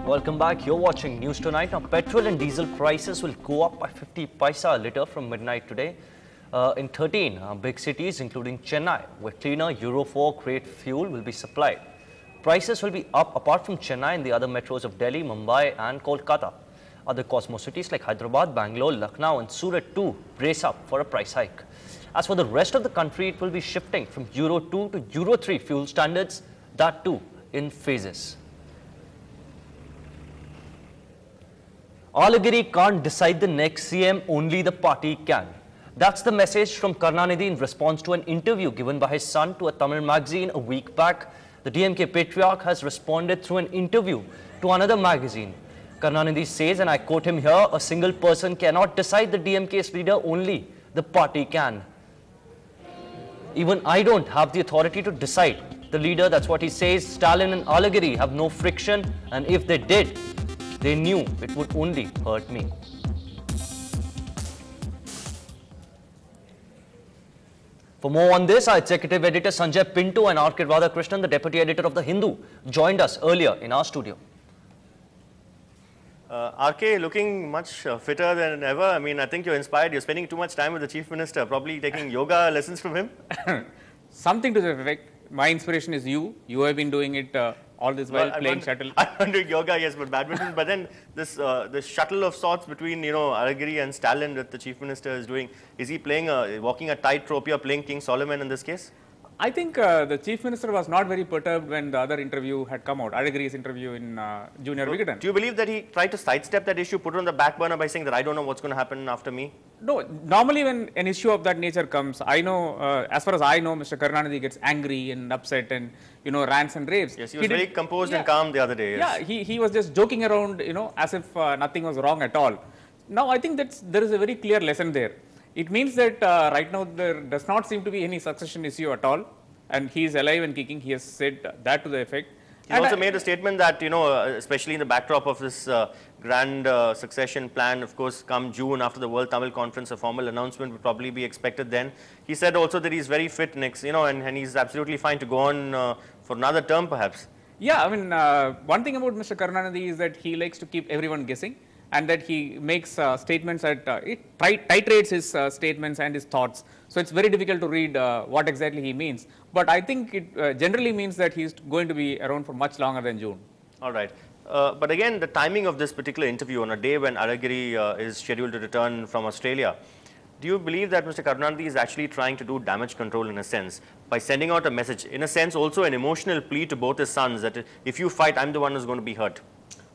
Welcome back. You're watching News Tonight. Now, petrol and diesel prices will go up by 50 paisa a litre from midnight today in 13 big cities, including Chennai, where cleaner Euro 4 grade fuel will be supplied. Prices will be up apart from Chennai in the other metros of Delhi, Mumbai and Kolkata. Other Cosmo cities like Hyderabad, Bangalore, Lucknow and Surat too brace up for a price hike. As for the rest of the country, it will be shifting from Euro 2 to Euro 3 fuel standards, that too in phases. Alagiri can't decide the next CM, only the party can. That's the message from Karunanidhi in response to an interview given by his son to a Tamil magazine a week back. The DMK patriarch has responded through an interview to another magazine. Karunanidhi says, and I quote him here, a single person cannot decide the DMK's leader, only the party can. Even I don't have the authority to decide the leader. That's what he says. Stalin and Alagiri have no friction, and if they did, they knew it would only hurt me. For more on this, our executive editor Sanjay Pinto and R.K. Radhakrishnan, the deputy editor of The Hindu, joined us earlier in our studio. RK, looking much fitter than ever. I mean, I think you're inspired. You're spending too much time with the Chief Minister, probably taking yoga lessons from him. Something to that effect. My inspiration is you. You have been doing it all this while playing shuttle. I'm doing yoga, yes, but badminton. But then this shuttle of sorts between, Alagiri and Stalin that the Chief Minister is doing, is he playing, walking a tightrope here, playing King Solomon in this case? I think the Chief Minister was not very perturbed when the other interview had come out, Alagiri's interview in Junior Vigadan. Do you believe that he tried to sidestep that issue, put it on the back burner by saying that I don't know what's going to happen after me? No, normally when an issue of that nature comes, I know, as far as I know, Mr. Karunanidhi gets angry and upset and, rants and raves. Yes, he was very composed and calm the other day. Yes. Yeah, he was just joking around, as if nothing was wrong at all. Now, I think there is a very clear lesson there. It means that right now there does not seem to be any succession issue at all, and he is alive and kicking. He has said that to the effect. He also made a statement that, especially in the backdrop of this grand succession plan, of course, come June after the World Tamil Conference, a formal announcement would probably be expected then. He said also that he's very fit next, and he's absolutely fine to go on for another term perhaps. Yeah, I mean, one thing about Mr. Karunanidhi is that he likes to keep everyone guessing, and that he makes statements that it titrates his statements and his thoughts. So it's very difficult to read what exactly he means. But I think it generally means that he's going to be around for much longer than June. All right. But again, the timing of this particular interview on a day when Alagiri is scheduled to return from Australia, do you believe that Mr. Karunanidhi is actually trying to do damage control in a sense by sending out a message, in a sense also an emotional plea to both his sons that if you fight, I'm the one who's going to be hurt?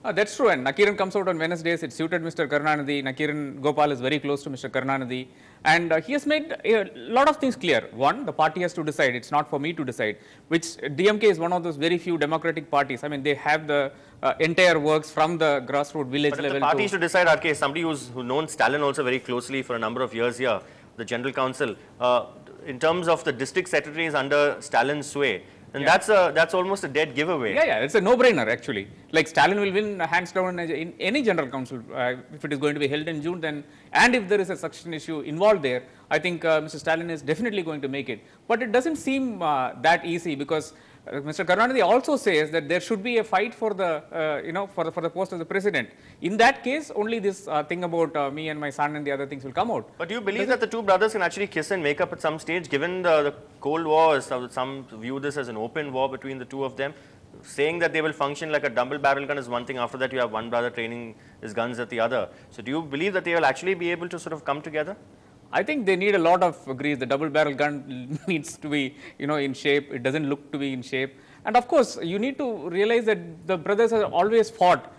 That's true, and Nakiran comes out on Wednesdays. It suited Mr. Karunanidhi. Nakiran Gopal is very close to Mr. Karunanidhi, and he has made a lot of things clear. One, the party has to decide. It's not for me to decide, which DMK is one of those very few democratic parties. I mean, they have the entire works from the grassroots village level. The party is to decide, RK, somebody who's known Stalin also very closely for a number of years here, the General Council, in terms of the district secretaries under Stalin's sway, and that's almost a dead giveaway. Yeah, it's a no-brainer actually. Like Stalin will win hands down in any general council if it is going to be held in June. Then, and if there is a succession issue involved there, I think Mr. Stalin is definitely going to make it. But it doesn't seem that easy because Mr. Karunanidhi also says that there should be a fight for the for the post of the president. In that case, only this thing about me and my son and the other things will come out. But do you believe that the two brothers can actually kiss and make up at some stage, given the Cold War? Some view this as an open war between the two of them. Saying that they will function like a double barrel gun is one thing. After that, you have one brother training his guns at the other. So do you believe that they will actually be able to sort of come together? I think they need a lot of grease. The double barrel gun needs to be, in shape. It doesn't look to be in shape. And of course, you need to realize that the brothers have always fought.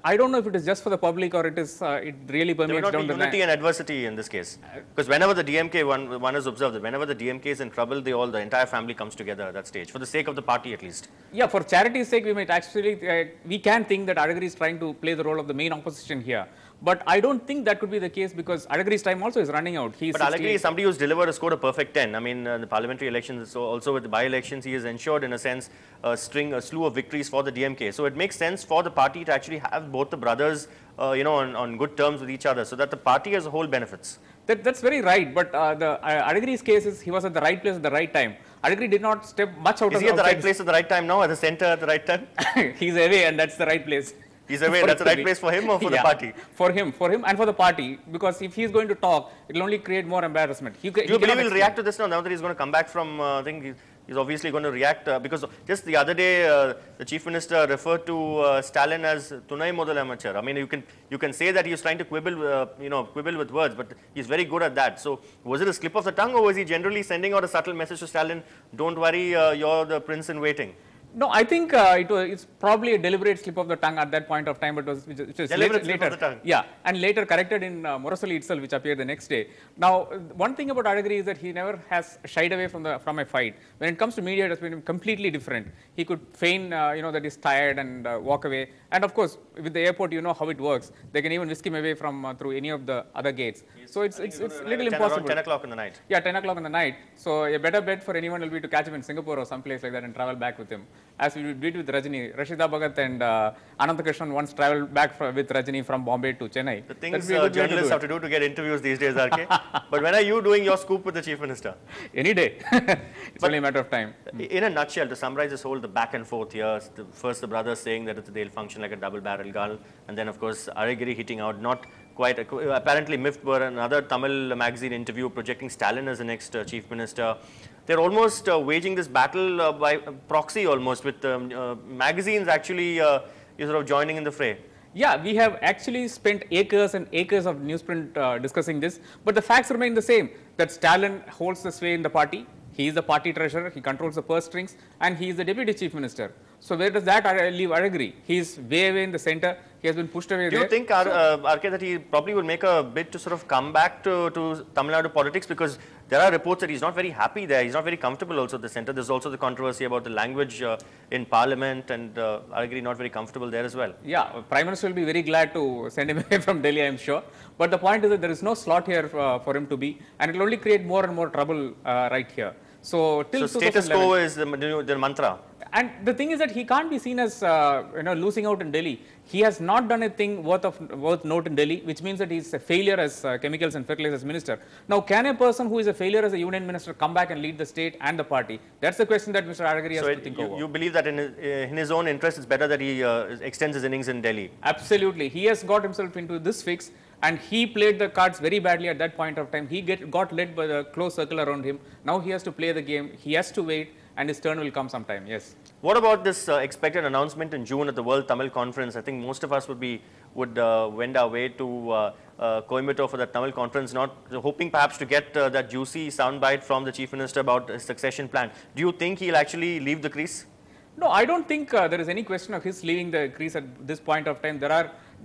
I don't know if it is just for the public or it really permeates down the line. There will not be unity and adversity in this case. Because whenever the DMK, one has observed that whenever the DMK is in trouble, the entire family comes together at that stage, for the sake of the party at least. Yeah, for charity's sake, we might actually, we can think that Alagiri is trying to play the role of the main opposition here. But I don't think that could be the case because Alagiri's time also is running out. But Alagiri is somebody who's scored a perfect 10. I mean, the parliamentary elections, so also with the by-elections, he has ensured in a sense a slew of victories for the DMK. So it makes sense for the party to actually have both the brothers, on good terms with each other, so that the party as a whole benefits. That's very right. But the Alagiri's case is he was at the right place at the right time. Adhikari did not step much out Is of he at the right outside place at the right time now, at the center at the right time? He's away, and that's the right place. He's away, for that's the it to right be. place for him or for the Yeah, party? For him and for the party, because if he's going to talk, it'll only create more embarrassment. Do you believe he'll react to this now that he's going to come back from, I think he's obviously going to react, because just the other day, the Chief Minister referred to Stalin as Tunai Modal Amateur. I mean, you can say that he's trying to quibble, quibble with words, but he's very good at that. So, was it a slip of the tongue, or was he generally sending out a subtle message to Stalin, don't worry, you're the prince in waiting? No, I think it's probably a deliberate slip of the tongue at that point of time, but it was Deliberate slip of the tongue. Yeah, and later corrected in Murasoli itself, which appeared the next day. Now, one thing about Adhikari is that he never has shied away from a fight. When it comes to media, it has been completely different. He could feign, that he's tired and walk away. And of course, with the airport, you know how it works. They can even whisk him away from through any of the other gates. So it's little impossible. 10 o'clock in the night. Yeah, 10 o'clock in the night. So a better bet for anyone will be to catch him in Singapore or someplace like that and travel back with him. As we did with Rajini. Rashida Bhagat and Anantha Krishnan once traveled back with Rajini from Bombay to Chennai. The things journalists have to do to get interviews these days, RK. But when are you doing your scoop with the Chief Minister? Any day. It's only a matter of time. In a nutshell, to summarize this whole, the back and forth here, first the brothers saying that they'll function like a double-barrel gun, and then of course Adhikari hitting out, not quite, apparently miffed by another Tamil magazine interview projecting Stalin as the next Chief Minister. They're almost waging this battle by proxy almost, with magazines actually sort of joining in the fray. Yeah, we have actually spent acres and acres of newsprint discussing this, but the facts remain the same, that Stalin holds the sway in the party. He is the party treasurer, he controls the purse strings, and he is the deputy chief minister. So where does that leave Adhikari? He is way away in the center, he has been pushed away there. Do you think, RK, that he probably will make a bid to sort of come back to Tamil Nadu politics? Because there are reports that he's not very happy there, he's not very comfortable also at the center. There's also the controversy about the language in parliament, and Adhikari not very comfortable there as well. Yeah, Prime Minister will be very glad to send him away from Delhi, I am sure. But the point is that there is no slot here for him to be, and it will only create more and more trouble right here. So till status quo is the mantra. And the thing is that he can't be seen as losing out in Delhi. He has not done a thing worth note in Delhi, which means that he's a failure as chemicals and fertilizers minister. Now, can a person who is a failure as a union minister come back and lead the state and the party? That's the question that Mr. Adhikari has to think over. You believe that in his own interest, it's better that he extends his innings in Delhi? Absolutely. He has got himself into this fix, and he played the cards very badly at that point of time. He got led by the close circle around him. Now he has to play the game. He has to wait, and his turn will come sometime. Yes. What about this expected announcement in June at the World Tamil Conference? I think most of us would wend our way to Coimbatore for the Tamil Conference, not hoping perhaps to get that juicy soundbite from the Chief Minister about his succession plan. Do you think he'll actually leave the crease? No, I don't think there is any question of his leaving the crease at this point of time.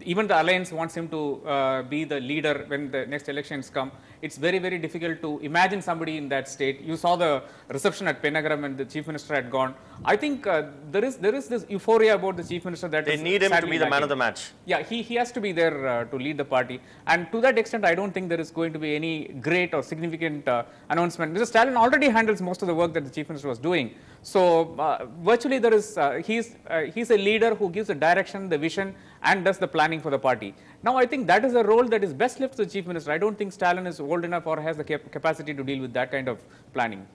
Even the alliance wants him to be the leader when the next elections come. It's very, very difficult to imagine somebody in that state. You saw the reception at Penagaram when the Chief Minister had gone. I think there is this euphoria about the Chief Minister that they need him to be the man of the match. Yeah, he has to be there to lead the party. And to that extent, I don't think there is going to be any great or significant announcement. Mr. Stalin already handles most of the work that the Chief Minister was doing. So virtually there is, he's a leader who gives the direction, the vision, and does the planning for the party. Now, I think that is a role that is best left to the Chief Minister. I don't think Stalin is old enough or has the capacity to deal with that kind of planning.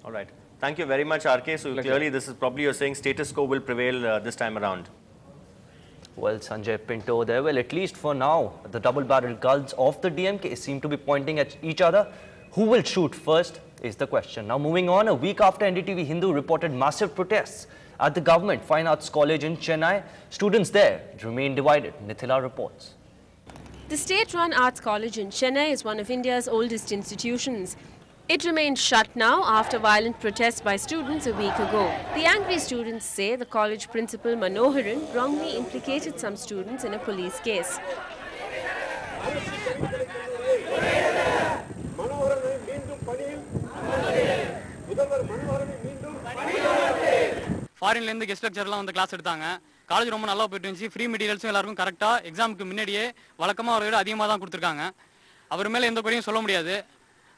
All right. Thank you very much, RK. So clearly this is probably, you're saying, status quo will prevail this time around. Well, Sanjay Pinto there. Well, at least for now, the double-barrel guns of the DMK seem to be pointing at each other. Who will shoot first is the question. Now, moving on, a week after NDTV Hindu reported massive protests at the Government Fine Arts College in Chennai, students there remain divided. Nithila reports. The state-run Arts College in Chennai is one of India's oldest institutions. It remained shut now after violent protests by students a week ago. The angry students say the college principal Manoharan wrongly implicated some students in a police case. ஃபாரின்லேருந்து guest லெக்சர்லாம் வந்து class எடுத்தாங்க. College ரொம்ப நல்லா போயிட்டு இருந்துச்சு. Free மெட்டீரியல்ஸும் எல்லாருக்கும் கரெக்டாக எக்ஸாமுக்கு முன்னாடியே வழக்கமாக அவரை விட அதிகமாக தான் கொடுத்துருக்காங்க. அவர் மேலே எந்த குறையும் சொல்ல முடியாது.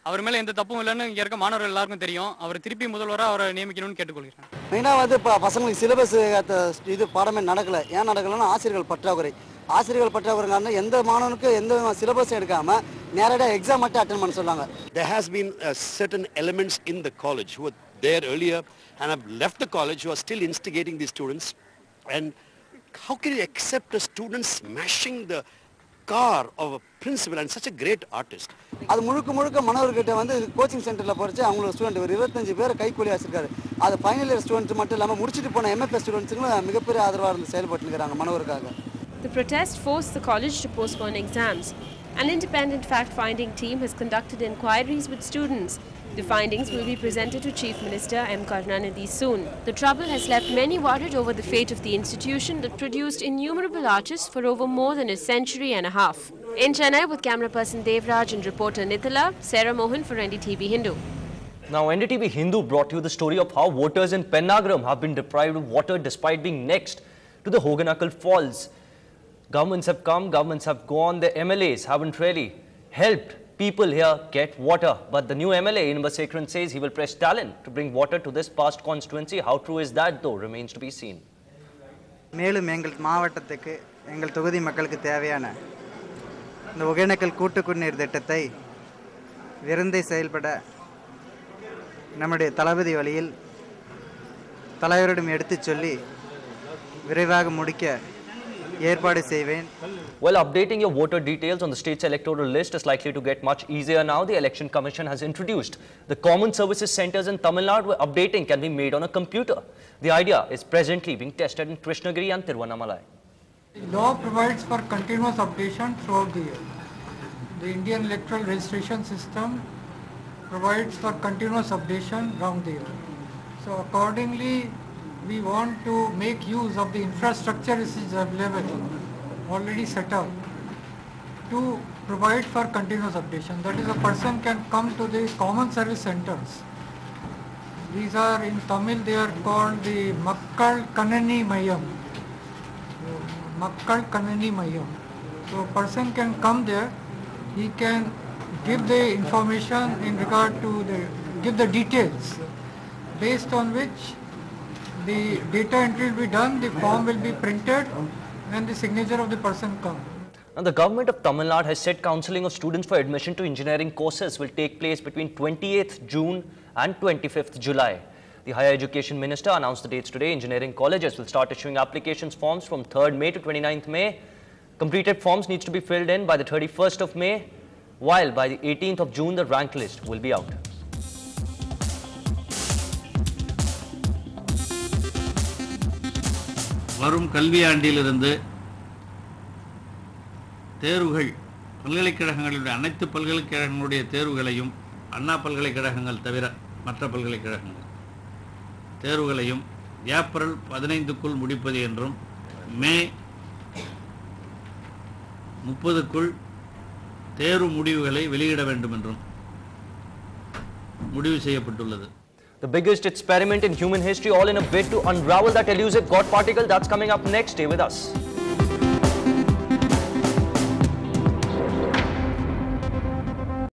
அவர் மேலே எந்த தப்பும் இல்லைன்னு இங்கே இருக்க மாணவர்கள் எல்லாருக்கும் தெரியும். அவர் திருப்பி முதல்வராக அவரை நியமிக்கணும்னு கேட்டுக்கொள்கிறேன். மெயினாக வந்து இப்போ பசங்களுக்கு சிலபஸ் இது பாடமே நடக்கலை. ஏன் நடக்கலைன்னா ஆசிரியர்கள் பற்றாக்குறை. ஆசிரியர்கள் பற்றாக்குறைங்க எந்த மாணவனுக்கு எந்த சிலபஸ் எடுக்காமல் நேரடியாக எக்ஸாம் மட்டும் அட்டென்ட் பண்ண சொன்னாங்க. There has been certain elements in the college who are there earlier and have left the college who are still instigating these students. And how can you accept a student smashing the car of a principal and such a great artist? அது முழுக்க மாணவர்கிட்ட வந்து coaching சென்டரில் படிச்சு அவங்களோட student ஒரு 25 பேர் கைக்கூலி வச்சிருக்காரு. அது ஃபைனல் இயர் ஸ்டூடெண்ட்ஸ் மட்டும் இல்லாமல் முடிச்சுட்டு போன MFS ஸ்டூடெண்ட்ஸுங்களும் மிகப்பெரிய ஆதரவாக இருந்து செயல்பட்டுருக்காங்க மாணவருக்காக. The protest forced the college to postpone exams. An independent fact-finding team has conducted inquiries with students. The findings will be presented to Chief Minister M. Karunanidhi soon. The trouble has left many worried over the fate of the institution that produced innumerable artists for over more than a century and a half. In Chennai, with camera person Devraj and reporter Nithala, Sarah Mohan for NDTV Hindu. Now, NDTV Hindu brought you the story of how voters in Pennagaram have been deprived of water despite being next to the Hoganakal Falls. Governments have come, governments have gone, the MLAs haven't really helped people here get water. But the new MLA, Invasekran, says he will press talent to bring water to this past constituency. How true is that, though, remains to be seen. மேலும் எங்கள் மாவட்டத்துக்கு எங்கள் தொகுதி மக்களுக்கு தேவையான இந்த ஒகேனக்கல் கூட்டு குடிநீர் திட்டத்தை விரைந்து செயல்பட நம்முடைய தளபதி வழியில் தலைவரிடம் எடுத்துச் சொல்லி விரைவாக முடிக்க ஏற்பாடு செய்வேன். Well, updating your voter details on the state's electoral list is likely to get much easier now. The Election Commission has introduced the common services centers in Tamil Nadu where updating can be made on a computer. The idea is presently being tested in Krishnagiri and Tiruvannamalai. The law provides for continuous updation throughout the year. The Indian electoral registration system provides for continuous updation around the year. So accordingly, we want to make use of the infrastructure which is available, already set up, to provide for continuous updation. That is, a person can come to the common service centers. These are, in Tamil, they are called the Makkal Kannani Mayam. Makkal Kannani Mayam. So a person can come there, he can give the information in regard to give the details, based on which the data entry will be done, the form will be printed, and the signature of the person comes. Now, the government of Tamil Nadu has said counselling of students for admission to engineering courses will take place between 28th June and 25th July. The Higher Education Minister announced the dates today. Engineering colleges will start issuing applications forms from 3rd May to 29th May. Completed forms needs to be filled in by the 31st of May, while by the 18th of June the rank list will be out. வரும் கல்வியாண்டிலிருந்து தேர்வுகள் பல்கலைக்கழகங்களுடைய அனைத்து பல்கலைக்கழகங்களுடைய தேர்வுகளையும் அண்ணா பல்கலைக்கழகங்கள் தவிர மற்ற பல்கலைக்கழகங்கள் தேர்வுகளையும் April 15க்குள் முடிப்பது என்றும் மே 30க்குள் தேர்வு முடிவுகளை வெளியிட வேண்டும் என்றும் முடிவு செய்யப்பட்டுள்ளது. The biggest experiment in human history, all in a bid to unravel that elusive God particle. That's coming up next. Stay with us.